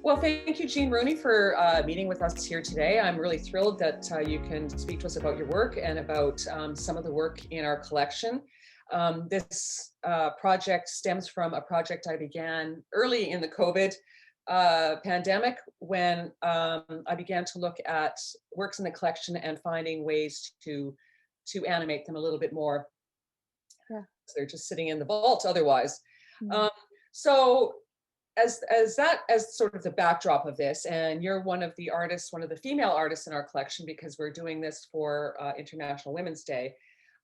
Well, thank you, Jean Rooney, for meeting with us here today. I'm really thrilled that you can speak to us about your work and about some of the work in our collection. This project stems from a project I began early in the COVID pandemic when I began to look at works in the collection and finding ways to animate them a little bit more. Yeah. They're just sitting in the vault otherwise. Mm. So as sort of the backdrop of this, and you're one of the artists, one of the female artists in our collection, because we're doing this for International Women's Day.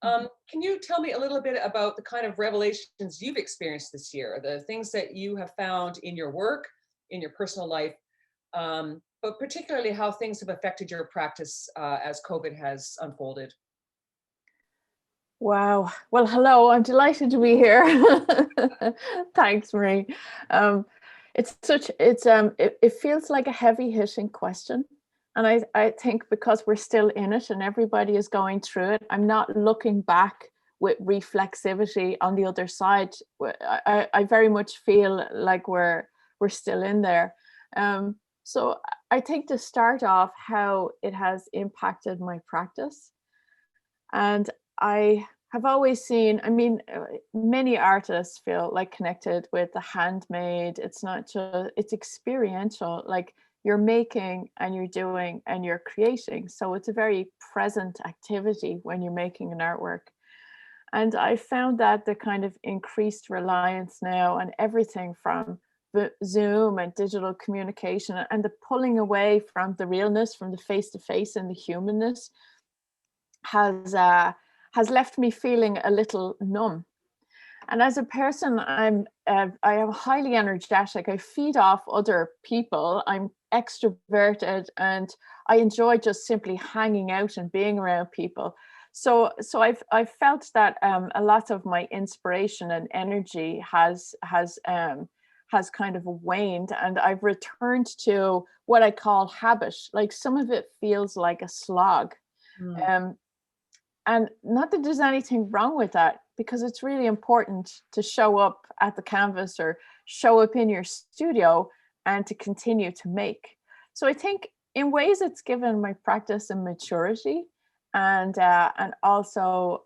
Can you tell me a little bit about the kind of revelations you've experienced this year, the things that you have found in your work, in your personal life, but particularly how things have affected your practice as COVID has unfolded? Wow. Well, hello. I'm delighted to be here. Thanks, Marie. It feels like a heavy hitting question. And I think because we're still in it and everybody is going through it, I'm not looking back with reflexivity on the other side. I very much feel like we're still in there. So I think to start off, how it has impacted my practice. And I have always seen, many artists feel like connected with the handmade. It's not just, it's experiential, like you're making and you're doing and you're creating. So it's a very present activity when you're making an artwork. And I found that the kind of increased reliance now on everything from the Zoom and digital communication and the pulling away from the realness, from the face-to-face and the humanness has left me feeling a little numb. And as a person, I am highly energetic. I feed off other people. I'm extroverted, and I enjoy just simply hanging out and being around people. So I've felt that a lot of my inspiration and energy has kind of waned, and I've returned to what I call habit. Like some of it feels like a slog. Um, and not that there's anything wrong with that, because it's really important to show up at the canvas or show up in your studio and to continue to make. So I think in ways it's given my practice a maturity, and also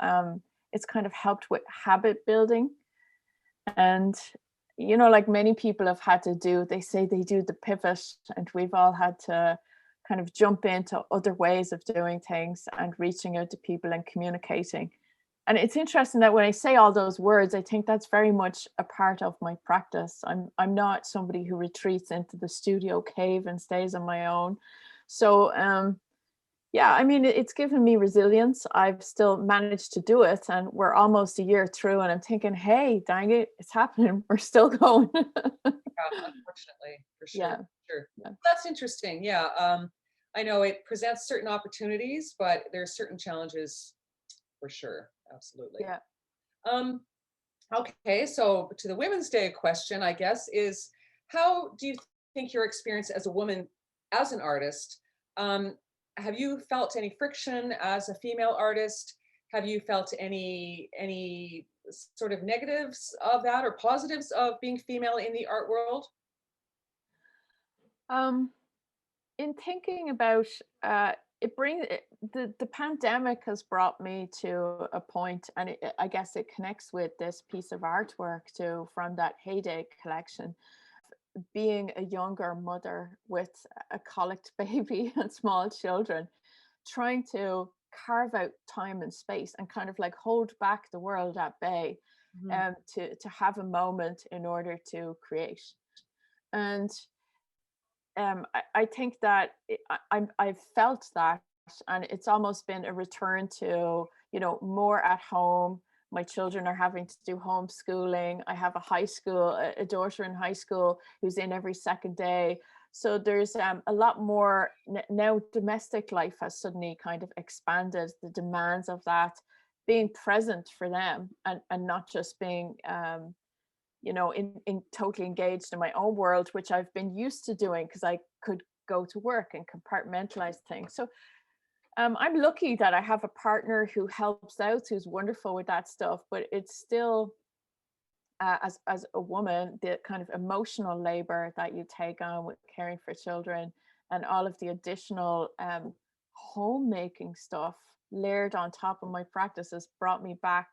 it's kind of helped with habit building. And like many people have had to do, they say they do the pivot, and we've all had to kind of jump into other ways of doing things and reaching out to people and communicating. And it's interesting that when I say all those words, I think that's very much a part of my practice. I'm not somebody who retreats into the studio cave and stays on my own. So it's given me resilience. I've still managed to do it, and we're almost a year through, and I'm thinking, hey, dang it, it's happening. We're still going. Unfortunately, for sure. Yeah. Sure. Yeah. That's interesting. Yeah. I know it presents certain opportunities, but there's certain challenges for sure. Absolutely. Yeah. Okay, so to the Women's Day question, I guess, is how do you think your experience as a woman, as an artist, have you felt any friction as a female artist? Have you felt any sort of negatives of that or positives of being female in the art world? In thinking about the pandemic has brought me to a point, and I guess it connects with this piece of artwork too from that heyday collection. Being a younger mother with a colicked baby and small children, trying to carve out time and space and kind of like hold back the world at bay, to have a moment in order to create. And I think that I've felt that, and it's almost been a return to more at home. My children are having to do homeschooling. I have a daughter in high school who's in every second day. So there's a lot more now. Domestic life has suddenly kind of expanded the demands of that, being present for them, and not just being in totally engaged in my own world, which I've been used to doing because I could go to work and compartmentalize things. So I'm lucky that I have a partner who helps out, who's wonderful with that stuff, but it's still as a woman, the kind of emotional labor that you take on with caring for children and all of the additional homemaking stuff layered on top of my practices brought me back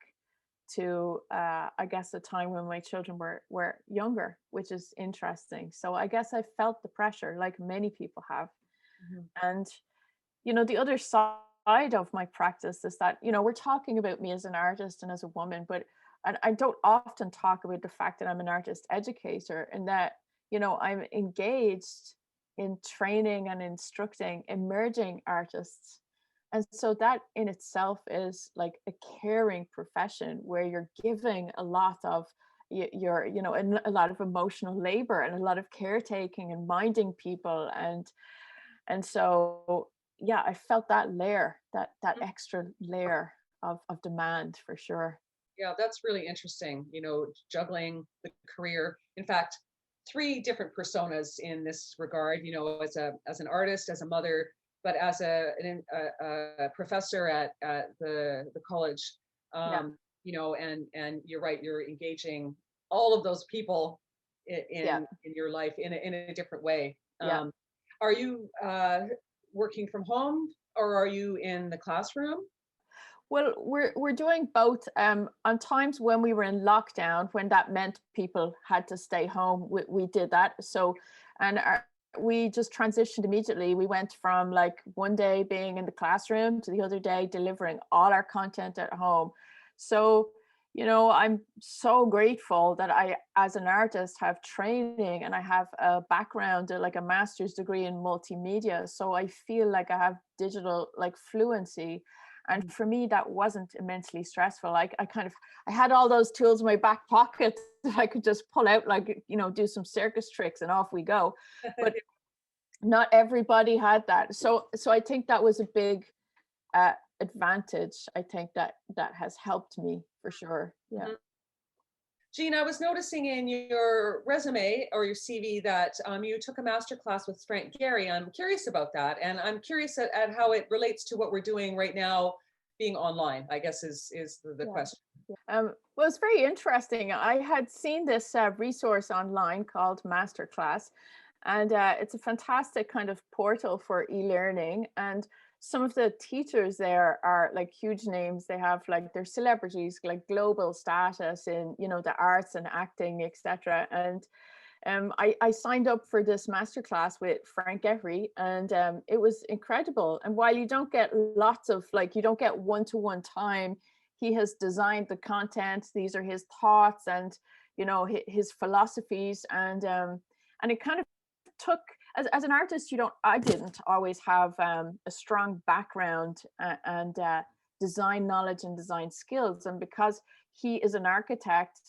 to I guess a time when my children were younger, which is interesting. So I guess I felt the pressure like many people have. Mhm. And the other side of my practice is that, we're talking about me as an artist and as a woman, but and I don't often talk about the fact that I'm an artist educator and that, I'm engaged in training and instructing emerging artists. And so that in itself is like a caring profession where you're giving a lot of a lot of emotional labor and a lot of caretaking and minding people. And so, yeah, I felt that layer, that extra layer of demand for sure. Yeah, that's really interesting, juggling the career. In fact, three different personas in this regard, as an artist, as a mother, but as a professor at the college. Yeah, And you're right, you're engaging all of those people yeah, in your life in a different way. yeah. Are you working from home or are you in the classroom? Well, we're doing both. On times when we were in lockdown, when that meant people had to stay home, we did that. So, and we just transitioned immediately. We went from like one day being in the classroom to the other day delivering all our content at home. So, I'm so grateful that I, as an artist, have training and I have a background, like a master's degree in multimedia. So I feel like I have digital like fluency, and for me that wasn't immensely stressful. Like I had all those tools in my back pocket that I could just pull out, like do some circus tricks and off we go. But not everybody had that. So I think that was a big advantage. I think that has helped me for sure. Yeah. Mhm. Jean, I was noticing in your resume or your CV that you took a master class with Frank Gehry. I'm curious about that. And I'm curious at how it relates to what we're doing right now, being online, I guess is the Yeah. question. Well, it's very interesting. I had seen this resource online called Masterclass, and it's a fantastic kind of portal for e-learning. And some of the teachers there are like huge names. They have like they're celebrities, like global status in the arts and acting, etc. And I signed up for this masterclass with Frank Gehry, and it was incredible. And while you don't get lots of you don't get one-to-one time, he has designed the content. These are his thoughts and his philosophies, and it kind of took as an artist, I didn't always have a strong background and design knowledge and design skills, and because he is an architect,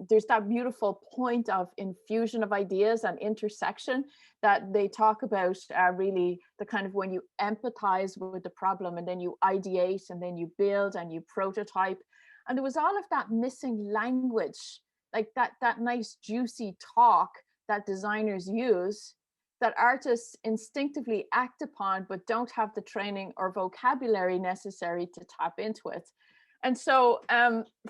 there's that beautiful point of infusion of ideas and intersection that they talk about, really the kind of when you empathize with the problem and then you ideate and then you build and you prototype. And there was all of that missing language, like that nice juicy talk that designers use that artists instinctively act upon but don't have the training or vocabulary necessary to tap into it. And so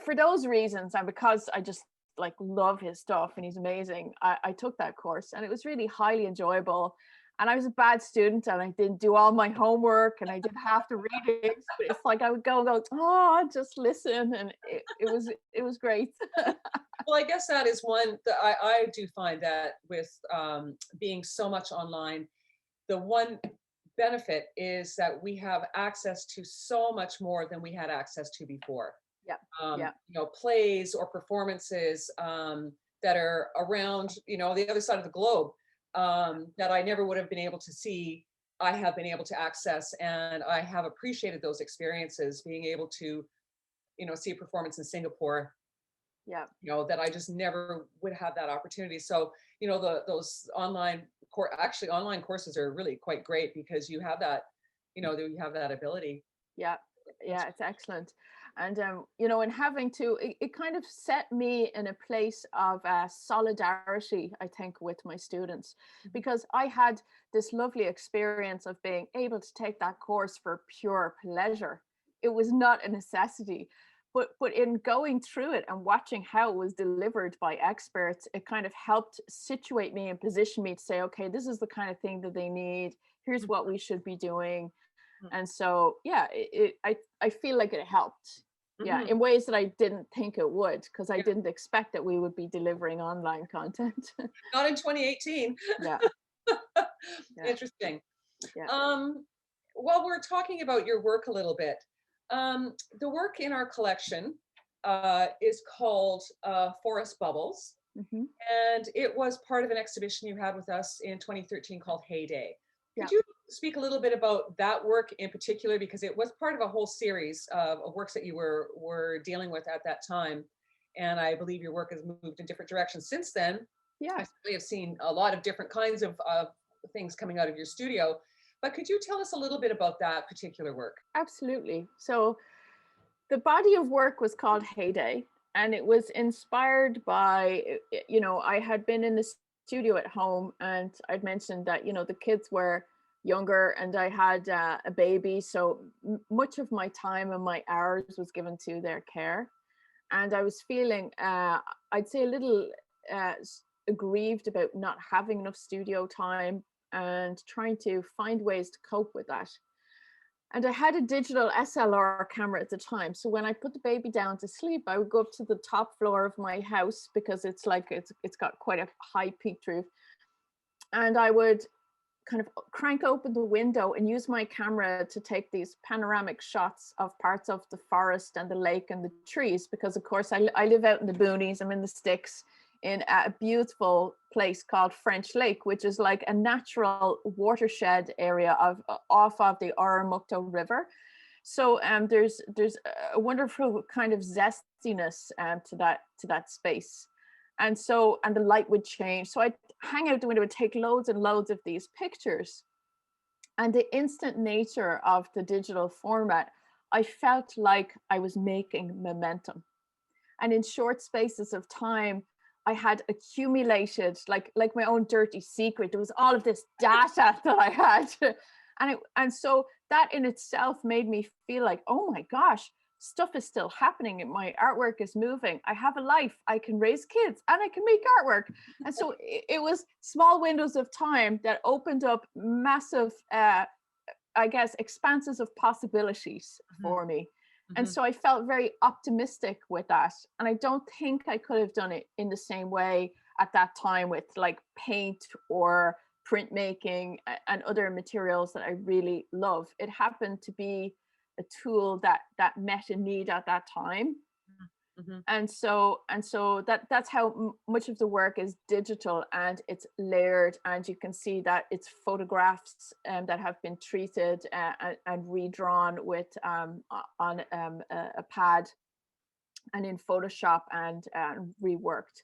for those reasons, and because I just like love his stuff and he's amazing, I took that course and it was really highly enjoyable. And I was a bad student and I didn't do all my homework and I did half the readings, but it's like I would go, oh, just listen. And it was great. Well, I guess that is one that I do find that with being so much online, the one benefit is that we have access to so much more than we had access to before. Yeah. Yeah. Plays or performances that are around, the other side of the globe, that I never would have been able to see. I have been able to access, and I have appreciated those experiences, being able to, see a performance in Singapore, Yeah. that I just never would have that opportunity. So, those actually online courses are really quite great because you have that, you have that ability. Yeah, That's yeah, it's excellent. And and having to, it kind of set me in a place of solidarity, I think, with my students, because I had this lovely experience of being able to take that course for pure pleasure. It was not a necessity, but in going through it and watching how it was delivered by experts, it kind of helped situate me and position me to say, okay, this is the kind of thing that they need. Here's what we should be doing. And so, yeah, I feel like it helped. Yeah, in ways that I didn't think it would, because I didn't expect that we would be delivering online content. Not in 2018. Yeah. Yeah. Interesting. Yeah. Well, we're talking about your work a little bit. The work in our collection is called Forest Bubbles, and it was part of an exhibition you had with us in 2013 called Heyday. Could you speak a little bit about that work in particular, because it was part of a whole series of works that you were dealing with at that time, and I believe your work has moved in different directions since then. Yeah, I certainly have seen a lot of different kinds of things coming out of your studio, but could you tell us a little bit about that particular work? absolutely. So the body of work was called Heyday, and it was inspired by, I had been in the studio at home, and I'd mentioned that, the kids were younger and I had a baby. So much of my time and my hours was given to their care. And I was feeling, I'd say, a little aggrieved about not having enough studio time and trying to find ways to cope with that. And I had a digital SLR camera at the time. So when I put the baby down to sleep, I would go up to the top floor of my house, because it's got quite a high peaked roof. And I would kind of crank open the window and use my camera to take these panoramic shots of parts of the forest and the lake and the trees, because of course I live out in the boonies. I'm in the sticks in a beautiful place called French Lake, which is like a natural watershed area off of the Oromocto River. So there's a wonderful kind of zestiness to that space. And the light would change. So I'd hang out the window, would take loads and loads of these pictures. And the instant nature of the digital format, I felt like I was making momentum. And in short spaces of time, I had accumulated like my own dirty secret. There was all of this data that I had. And so that in itself made me feel like, oh my gosh, stuff is still happening. My artwork is moving. I have a life. I can raise kids and I can make artwork. And so it was small windows of time that opened up massive, expanses of possibilities for me. And so I felt very optimistic with that. And I don't think I could have done it in the same way at that time with like paint or printmaking and other materials that I really love. It happened to be a tool that met a need at that time. And so that's how much of the work is digital, and it's layered, and you can see that it's photographs that have been treated and redrawn with on a pad and in Photoshop and reworked.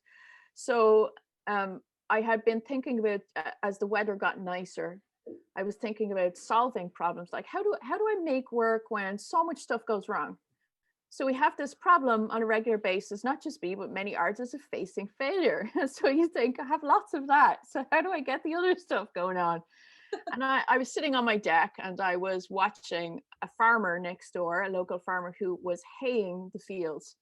So I had been thinking about, as the weather got nicer, I was thinking about solving problems like how do I make work when so much stuff goes wrong? So we have this problem on a regular basis, not just me, but many artists are facing failure. So you think, I have lots of that. So how do I get the other stuff going on? And I was sitting on my deck and I was watching a farmer next door, a local farmer who was haying the fields.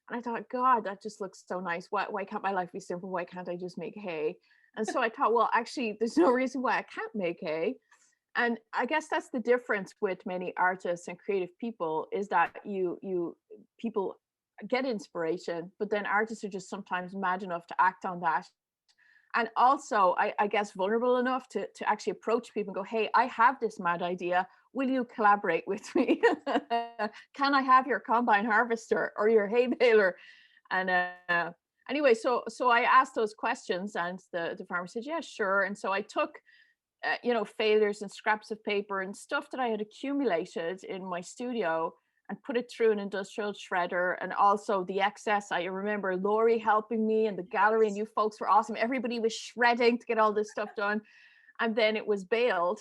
And I thought, God, that just looks so nice. Why can't my life be simple? Why can't I just make hay? And so I thought, well, actually, there's no reason why I can't make hay. And I guess that's the difference with many artists and creative people, is that people get inspiration, but then artists are just sometimes mad enough to act on that. And also, I guess, vulnerable enough to actually approach people and go, hey, I have this mad idea. Will you collaborate with me? Can I have your combine harvester or your hay baler? And anyway, so I asked those questions, and the farmer said, yeah, sure. And so I took failures and scraps of paper and stuff that I had accumulated in my studio and put it through an industrial shredder. And also the excess, I remember Laurie helping me and the gallery, and you folks were awesome. Everybody was shredding to get all this stuff done. And then it was baled.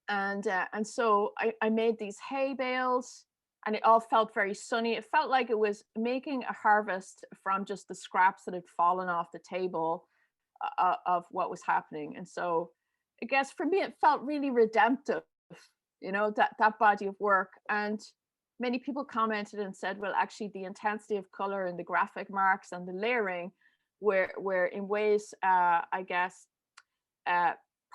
And so I made these hay bales, and it all felt very sunny. It felt like it was making a harvest from just the scraps that had fallen off the table of what was happening. And so I guess for me, it felt really redemptive, that body of work. And many people commented and said, well, actually the intensity of color and the graphic marks and the layering were in ways, I guess,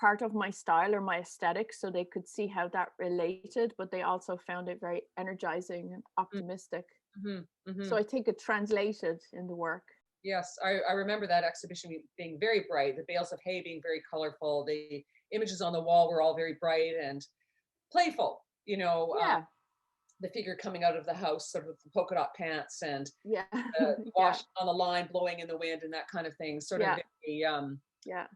part of my style or my aesthetic, so they could see how that related, but they also found it very energizing and optimistic. So I think it translated in the work. Yes, I remember that exhibition being very bright, the bales of hay being very colorful, the images on the wall were all very bright and playful, Yeah. the figure coming out of the house, sort of the polka dot pants, and Yeah. the Yeah. wash on the line blowing in the wind and that kind of thing, sort of Yeah. very, Yeah.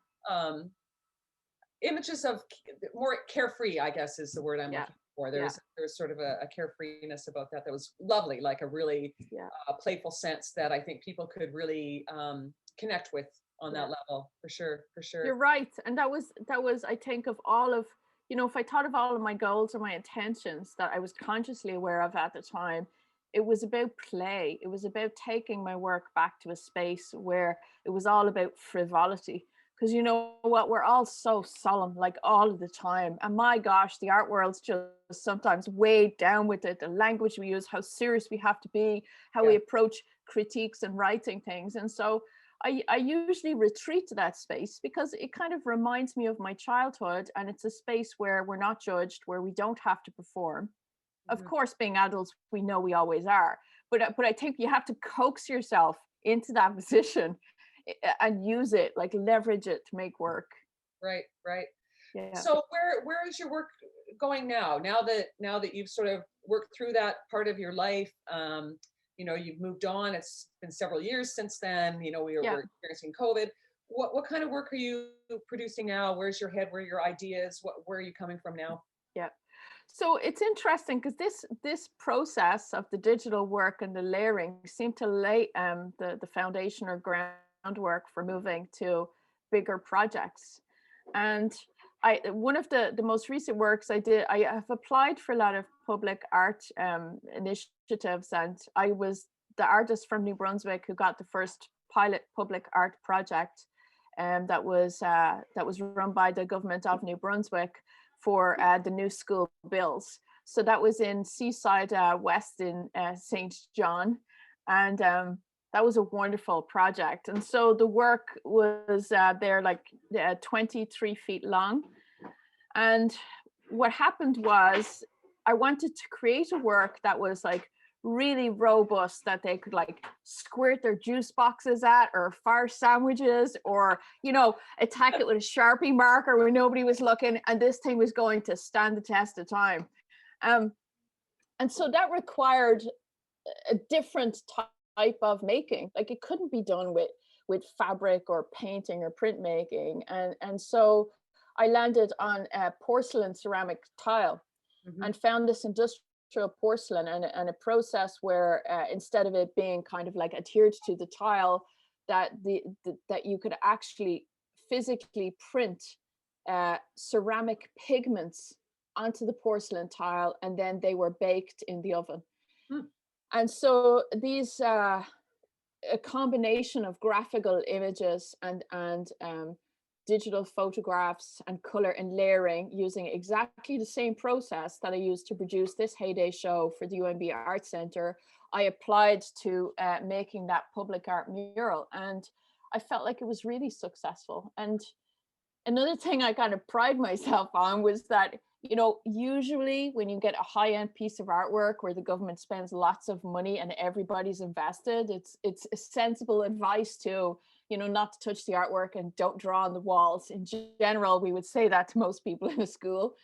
images of more carefree, I guess is the word I'm Yeah. looking for. Yeah. There's sort of a carefreeness about that was lovely, like a really Yeah. playful sense that I think people could really connect with on Yeah. that level, for sure, for sure. You're right. And that was, I think, of all of, if I thought of all of my goals or my intentions that I was consciously aware of at the time, it was about play. It was about taking my work back to a space where it was all about frivolity. Because you know what, we're all so solemn, like all of the time. And my gosh, the art world's just sometimes weighed down with it. The language we use, how serious we have to be, how we approach critiques and writing things. And so I usually retreat to that space because it kind of reminds me of my childhood, and it's a space where we're not judged, where we don't have to perform. Of course, being adults, we know we always are, but I think you have to coax yourself into that position and use it, like leverage it to make work. Right, right. Yeah. So where is your work going now? Now that you've sort of worked through that part of your life, you've moved on. It's been several years since then. We're experiencing COVID. What kind of work are you producing now? Where's your head? Where are your ideas? Where are you coming from now? Yeah. So it's interesting because this process of the digital work and the layering seemed to lay the foundation or groundwork for moving to bigger projects. And one of the most recent works I did, I have applied for a lot of public art initiatives, and I was the artist from New Brunswick who got the first pilot public art project that was run by the government of New Brunswick for the new school bills. So that was in Seaside West in St. John, and that was a wonderful project. And so the work was there like 23 feet long. And what happened was I wanted to create a work that was like really robust, that they could like squirt their juice boxes at, or fire sandwiches, or attack it with a Sharpie marker where nobody was looking, and this thing was going to stand the test of time. And so that required a different type of making. Like it couldn't be done with fabric or painting or printmaking, and so I landed on a porcelain ceramic tile and found this industrial porcelain and a process where instead of it being kind of like adhered to the tile, that that you could actually physically print ceramic pigments onto the porcelain tile, and then they were baked in the oven. And so these a combination of graphical images and digital photographs and color and layering, using exactly the same process that I used to produce this Heyday show for the UNB Art Centre, I applied to making that public art mural, and I felt like it was really successful. And another thing I kind of pride myself on was that, usually when you get a high-end piece of artwork where the government spends lots of money and everybody's invested, it's a sensible advice to, not to touch the artwork and don't draw on the walls. In general, we would say that to most people in a school,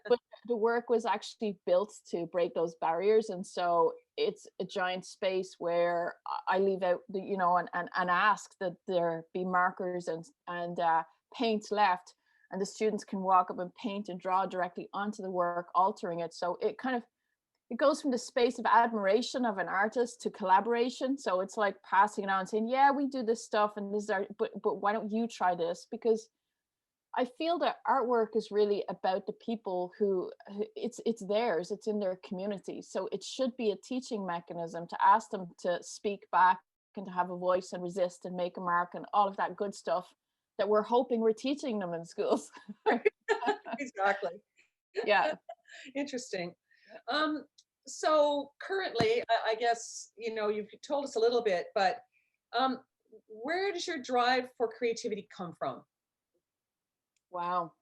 but the work was actually built to break those barriers. And so it's a giant space where I leave out and ask that there be markers and paint left, and the students can walk up and paint and draw directly onto the work, altering it. So it goes from the space of admiration of an artist to collaboration. So it's like passing it on, saying, yeah, we do this stuff and this is but why don't you try this? Because I feel that artwork is really about the people who it's theirs, it's in their community. So it should be a teaching mechanism to ask them to speak back and to have a voice and resist and make a mark and all of that good stuff that we're hoping we're teaching them in schools. Exactly. Yeah. Interesting. So currently, I guess, you've told us a little bit, but um, where does your drive for creativity come from? Wow.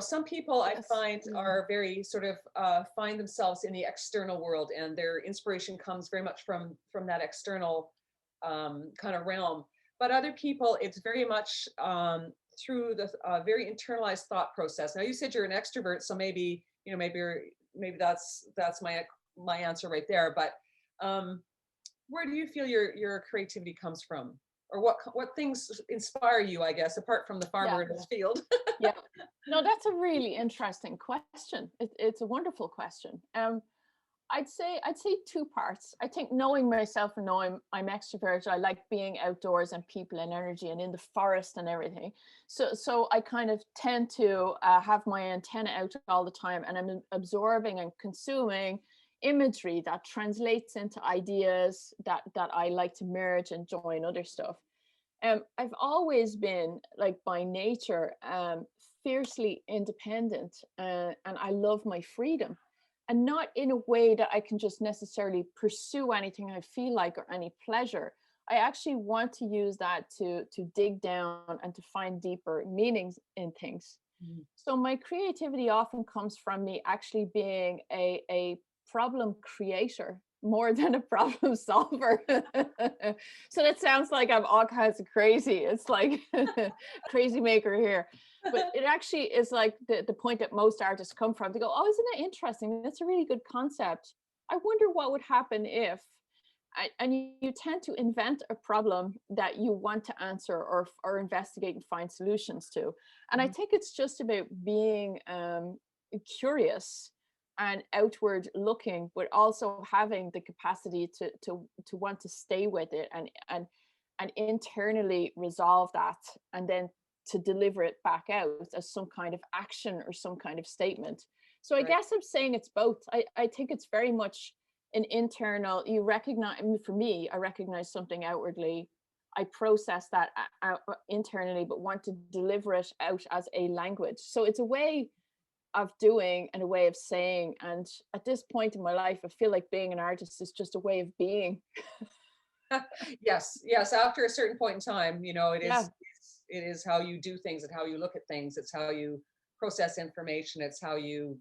Some people I Yes. find are very sort of find themselves in the external world, and their inspiration comes very much from that external kind of realm. But other people, it's very much through the very internalized thought process. Now, you said you're an extrovert, so maybe maybe that's my answer right there. But um, where do you feel your creativity comes from, or what things inspire you? I guess apart from the Yeah. farmer in his field. Yeah. No, that's a really interesting question. It's a wonderful question. I'd say two parts. I think knowing myself and knowing I'm extroverted, I like being outdoors and people and energy and in the forest and everything. So I kind of tend to have my antenna out all the time, and I'm absorbing and consuming imagery that translates into ideas that I like to merge and join other stuff. I've always been, like, by nature, fiercely independent, and I love my freedom, and not in a way that I can just necessarily pursue anything I feel like or any pleasure. I actually want to use that to dig down and to find deeper meanings in things. Mhm. So my creativity often comes from me actually being a problem creator more than a problem solver. So that sounds like I'm all kinds of crazy. It's like crazy maker here. But it actually is like the point that most artists come from. They go, oh, isn't that interesting? That's a really good concept. I wonder what would happen if. And you tend to invent a problem that you want to answer or investigate and find solutions to. And I Mhm. think it's just about being curious and outward looking, but also having the capacity to want to stay with it and internally resolve that, and then to deliver it back out as some kind of action or some kind of statement. So I Right. guess I'm saying it's both. I think it's very much an internal, you recognize, I mean, for me, I recognize something outwardly, I process that out internally, but want to deliver it out as a language. So it's a way of doing and a way of saying. And at this point in my life, I feel like being an artist is just a way of being. Yes, yes. After a certain point in time, Yeah, it is how you do things and how you look at things. It's how you process information. It's how you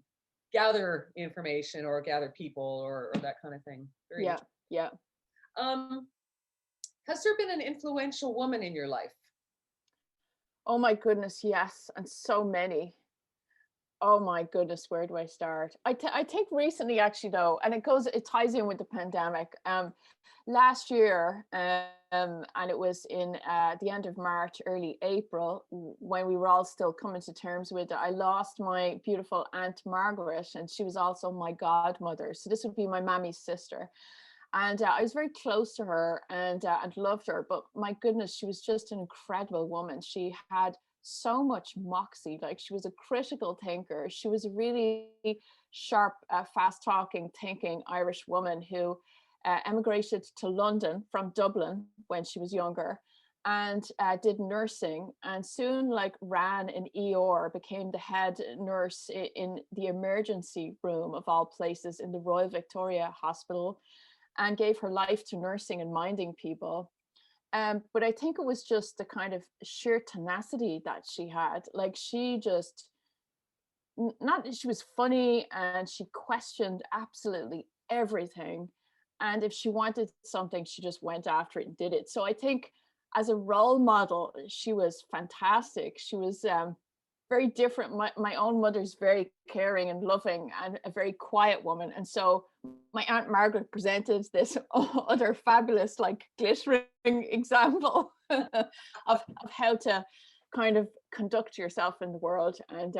gather information or gather people or that kind of thing. Very yeah, interesting. yeah. Um, has there been an influential woman in your life? Oh my goodness, yes, and so many. Oh my goodness, where do I start? I think recently, actually, though, and it ties in with the pandemic. Last year, and it was in the end of March, early April, when we were all still coming to terms with it. I lost my beautiful Aunt Margaret, and she was also my godmother. So this would be my mammy's sister, and I was very close to her and loved her. But my goodness, she was just an incredible woman. She had so much moxie. Like, she was a critical thinker. She was a really sharp, fast talking, thinking Irish woman who emigrated to London from Dublin when she was younger, and did nursing, and soon, like, ran an ER, became the head nurse in the emergency room of all places in the Royal Victoria Hospital, and gave her life to nursing and minding people. But I think it was just the kind of sheer tenacity that she had. Like, she just, not, she was funny, and she questioned absolutely everything. And if she wanted something, she just went after it and did it. So I think as a role model, she was fantastic. She was very different. My own mother's very caring and loving and a very quiet woman. And so my Aunt Margaret presented this other fabulous, like, glittering example of how to kind of conduct yourself in the world. And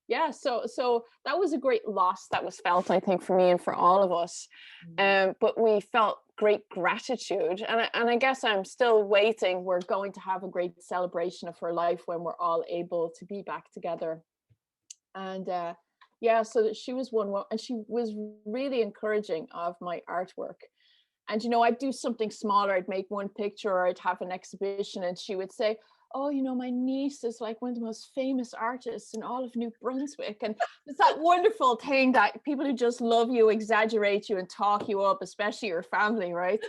yeah, so that was a great loss that was felt, I think, for me and for all of us. Mhm. But we felt great gratitude, and I guess I'm still waiting. We're going to have a great celebration of her life when we're all able to be back together. And yeah, so that she was one, and she was really encouraging of my artwork. And, you know, I'd do something smaller. I'd make one picture or I'd have an exhibition and she would say, oh, you know, my niece is like one of the most famous artists in all of New Brunswick. And it's that wonderful thing that people who just love you, exaggerate you and talk you up, especially your family, right?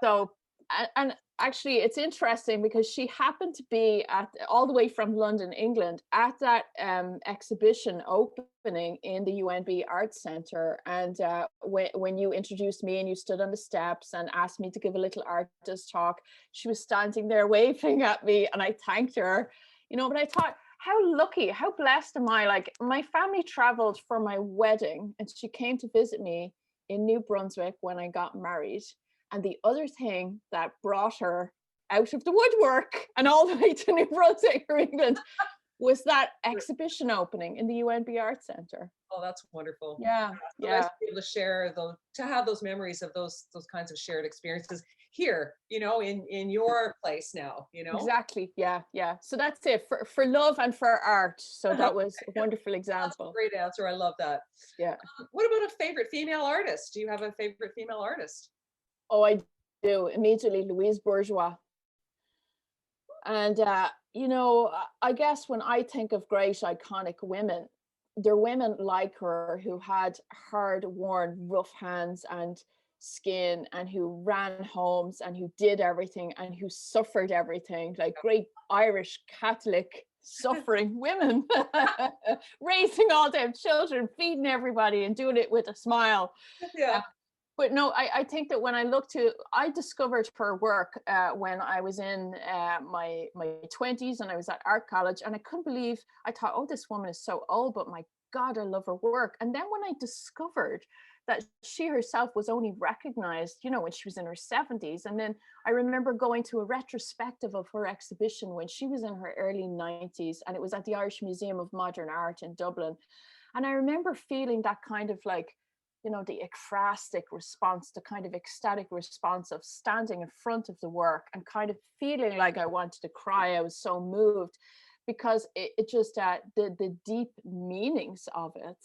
So, and actually it's interesting because she happened to be at all the way from London, England, at that exhibition opening in the UNB Art Centre. And when you introduced me and you stood on the steps and asked me to give a little artist talk, she was standing there waving at me and I thanked her, you know. But I thought, how lucky, how blessed am I? Like, my family traveled for my wedding and she came to visit me in New Brunswick when I got married. And the other thing that brought her out of the woodwork and all the way to New Brunswick or England was that exhibition opening in the UNB Art Centre. Oh, that's wonderful. Yeah, So nice to be able to share those, to have those memories of those kinds of shared experiences here, you know, in your place now, you know. Exactly. Yeah, yeah. So that's it for love and for art. So that was a wonderful example. That's a great answer. I love that. Yeah. What about a favorite female artist? Do you have a favorite female artist? Oh, I do. Immediately, Louise Bourgeois. And, you know, I guess when I think of great iconic women, there are women like her who had hard, worn, rough hands and skin and who ran homes and who did everything and who suffered everything, like great Irish Catholic suffering women, raising all their children, feeding everybody and doing it with a smile. Yeah. But no, I think that when I discovered her work when I was in my 20s and I was at art college, and I couldn't believe, I thought, oh, this woman is so old, but my God, I love her work. And then when I discovered that she herself was only recognized, you know, when she was in her 70s. And then I remember going to a retrospective of her exhibition when she was in her early 90s, and it was at the Irish Museum of Modern Art in Dublin. And I remember feeling that kind of like, you know, the ekphrastic response, the kind of ecstatic response of standing in front of the work and kind of feeling like I wanted to cry. I was so moved because it just, the deep meanings of it,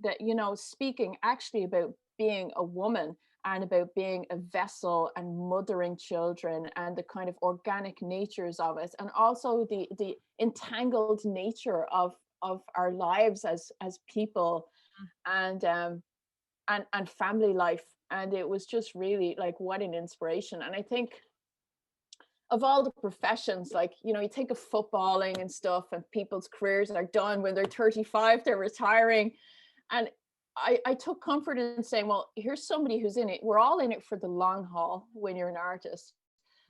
that, you know, speaking actually about being a woman and about being a vessel and mothering children and the kind of organic natures of it. And also the entangled nature of our lives as people and family life. And it was just really like, what an inspiration. And I think of all the professions, like, you know, you think of footballing and stuff and people's careers are done when they're 35, they're retiring. And I took comfort in saying, well, here's somebody who's in it. We're all in it for the long haul when you're an artist.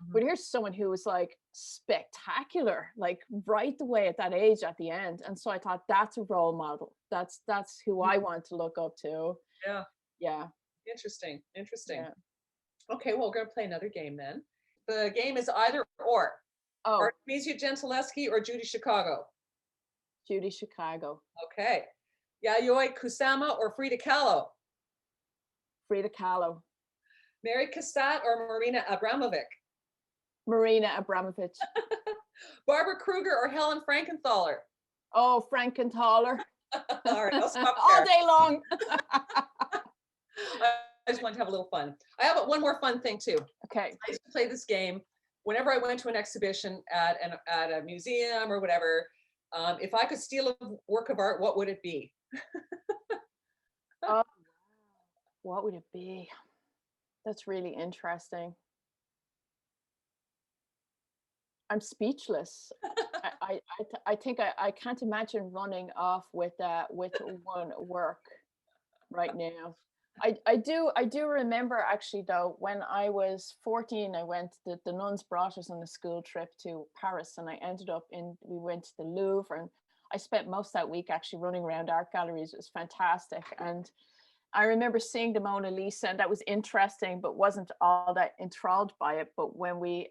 Mm-hmm. But here's someone who was like spectacular, like right the way at that age at the end. And so I thought, that's a role model. That's who I want to look up to. Yeah. Yeah. Interesting. Yeah. Okay, well, we're going to play another game then. The game is either or. Oh. Artemisia Gentileschi or Judy Chicago? Judy Chicago. Okay. Yayoi Kusama or Frida Kahlo? Frida Kahlo. Mary Cassatt or Marina Abramovic? Marina Abramovic. Barbara Kruger or Helen Frankenthaler? Oh, Frankenthaler. All right, I'll stop there. All day long. I just want to have a little fun. I have one more fun thing too. Okay. I used to play this game whenever I went to an exhibition at a museum or whatever. If I could steal a work of art, what would it be? What would it be? That's really interesting. I'm speechless. I think I can't imagine running off with one work right now. I do remember actually though, when I was 14, the nuns brought us on a school trip to Paris, and we went to the Louvre, and I spent most of that week actually running around art galleries. It was fantastic. And I remember seeing the Mona Lisa, and that was interesting, but wasn't all that enthralled by it. But when we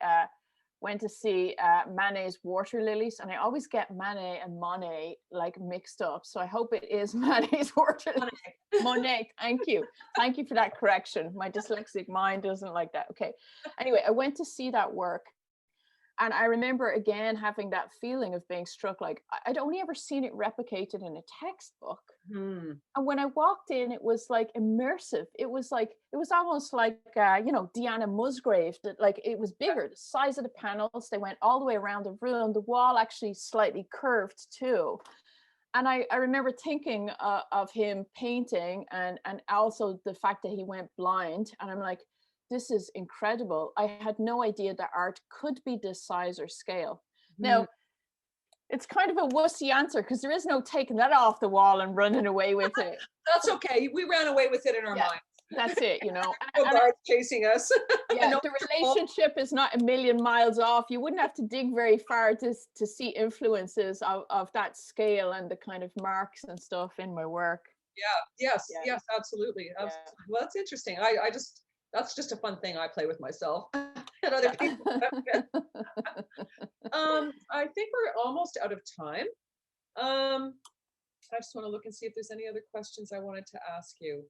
went to see Manet's Water Lilies, and I always get Manet and Monet like mixed up. So I hope it is Manet's Water Lilies. Monet, thank you. Thank you for that correction. My dyslexic mind doesn't like that. Okay. Anyway, I went to see that work, And I remember again having that feeling of being struck, like I'd only ever seen it replicated in a textbook. Hmm. And when I walked in, it was like immersive. It was like, it was almost like, Diana Musgrave, that like it was bigger, the size of the panels. They went all the way around the room. The wall actually slightly curved too. And I remember thinking of him painting, and also the fact that he went blind. And I'm like, this is incredible. I had no idea that art could be this size or scale. Hmm. Now, it's kind of a wussy answer because there is no taking that off the wall and running away with it. That's okay. We ran away with it in our Yeah, mind. that's it, No And guards chasing us. yeah, No the Interpol. relationship is not a million miles off. You wouldn't have to dig very far to see influences of that scale and the kind of marks and stuff in my work. Yeah. Yes. Yeah, Yes. Absolutely. Absolutely. yeah, Well, that's interesting. I just that's just a fun thing I play with myself and other people. yeah. I think we're almost out of time. Um, I just want to look and see if there's any other questions I wanted to ask you.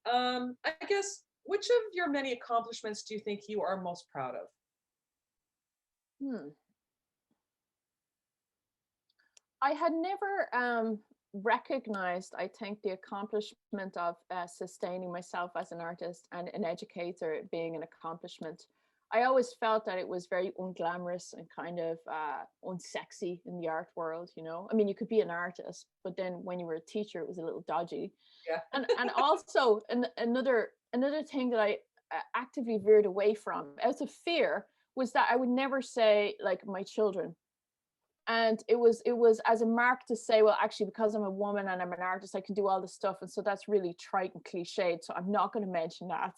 I guess, which of your many accomplishments do you think you are most proud of? Hmm. I had never recognized, I think, the accomplishment of sustaining myself as an artist and an educator being an accomplishment. I always felt that it was very unglamorous and kind of unsexy in the art world, I mean, you could be an artist, but then when you were a teacher, it was a little dodgy. Yeah. And also another thing that I actively veered away from out of fear was that I would never say like my children, and it was as a mark to say, well, actually, because I'm a woman and I'm an artist, I can do all this stuff, and so that's really trite and cliched, so I'm not going to mention that.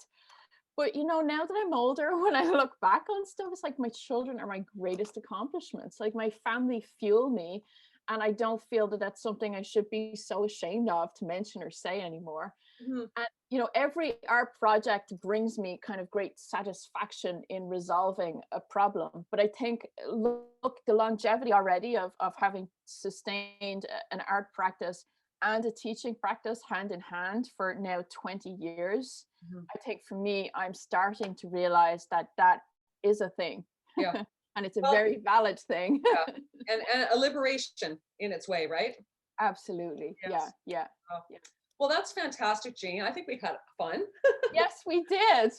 But now that I'm older, when I look back on stuff, it's like my children are my greatest accomplishments. Like my family fuel me, and I don't feel that that's something I should be so ashamed of to mention or say anymore. Mhm. And every art project brings me kind of great satisfaction in resolving a problem. But I think, look, the longevity already of having sustained an art practice and a teaching practice hand in hand for now 20 years. Mhm. I think for me, I'm starting to realize that that is a thing. Yeah. And it's a Well, very valid thing. yeah. And a liberation in its way, right? Absolutely. Yeah. Yes. Yeah. Oh. Yeah. Well, that's fantastic, Jean. I think we've had fun. Yes, we did.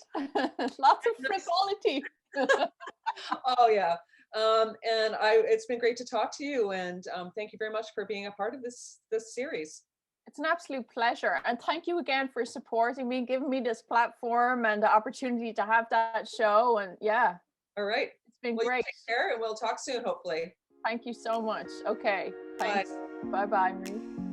Lots of Nice. frivolity. Oh yeah. And it's been great to talk to you, and thank you very much for being a part of this series. It's an absolute pleasure. And thank you again for supporting me, giving me this platform and the opportunity to have that show. And yeah, All right. it's been Well, you great. take care, and we'll talk soon, hopefully. Thank you so much. Okay, Bye. thanks. Bye bye, Marie.